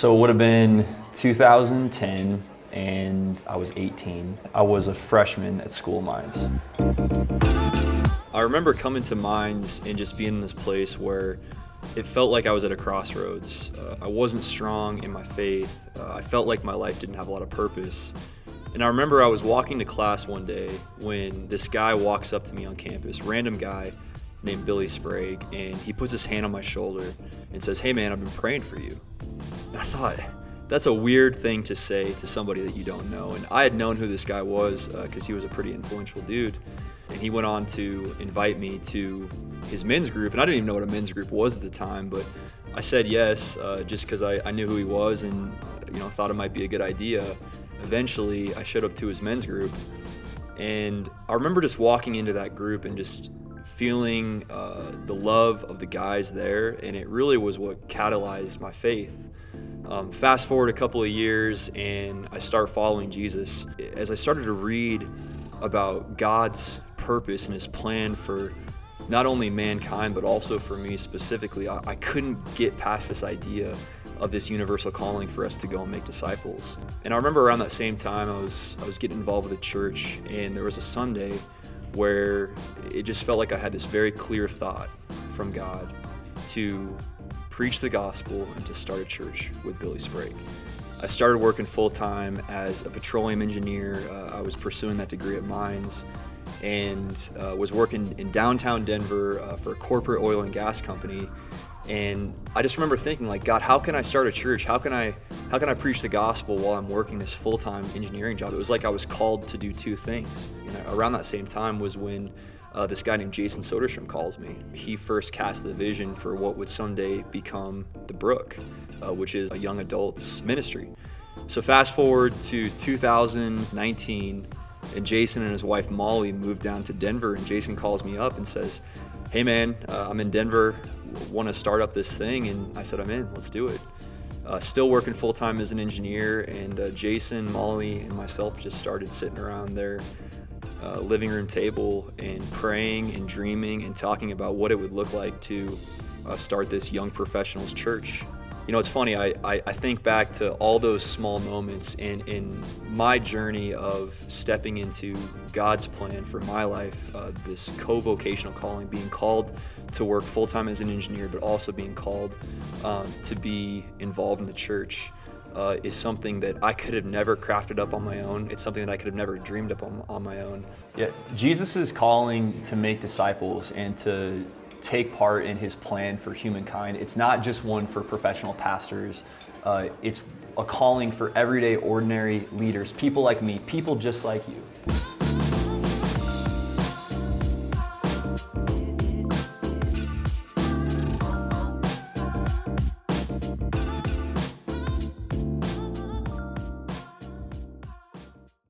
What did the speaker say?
So it would have been 2010, and I was 18. I was a freshman at School of Mines. I remember coming to Mines and just being in this place where it felt like I was at a crossroads. I wasn't strong in my faith. I felt like my life didn't have a lot of purpose. And I remember I was walking to class one day when this guy walks up to me on campus, random guy named Billy Sprague, and he puts his hand on my shoulder and says, "Hey man, I've been praying for you." And I thought, that's a weird thing to say to somebody that you don't know. And I had known who this guy was because he was a pretty influential dude. And he went on to invite me to his men's group. And I didn't even know what a men's group was at the time, but I said yes just because I knew who he was and thought it might be a good idea. Eventually, I showed up to his men's group. And I remember just walking into that group and just feeling the love of the guys there. And it really was what catalyzed my faith. Fast forward a couple of years and I start following Jesus. As I started to read about God's purpose and his plan for not only mankind but also for me specifically, I couldn't get past this idea of this universal calling for us to go and make disciples. And I remember around that same time I was getting involved with a church, and there was a Sunday where it just felt like I had this very clear thought from God to preach the gospel and to start a church with Billy Sprague. I started working full-time as a petroleum engineer. I was pursuing that degree at Mines and was working in downtown Denver for a corporate oil and gas company. And I just remember thinking, like, God, how can I start a church? How can I preach the gospel while I'm working this full-time engineering job? It was like I was called to do two things. Around that same time was when this guy named Jason Soderstrom calls me. He first cast the vision for what would someday become The Brook, which is a young adults ministry. So fast forward to 2019, and Jason and his wife Molly moved down to Denver, and Jason calls me up and says, "Hey man, I'm in Denver, want to start up this thing?" And I said, "I'm in, let's do it." Still working full-time as an engineer, and Jason, Molly, and myself just started sitting around their living room table and praying and dreaming and talking about what it would look like to start this young professionals church. It's funny, I think back to all those small moments in my journey of stepping into God's plan for my life, this co-vocational calling, being called to work full-time as an engineer, but also being called to be involved in the church. Is something that I could have never crafted up on my own. It's something that I could have never dreamed up on my own. Yeah, Jesus' calling to make disciples and to take part in his plan for humankind, it's not just one for professional pastors. It's a calling for everyday, ordinary leaders, people like me, people just like you.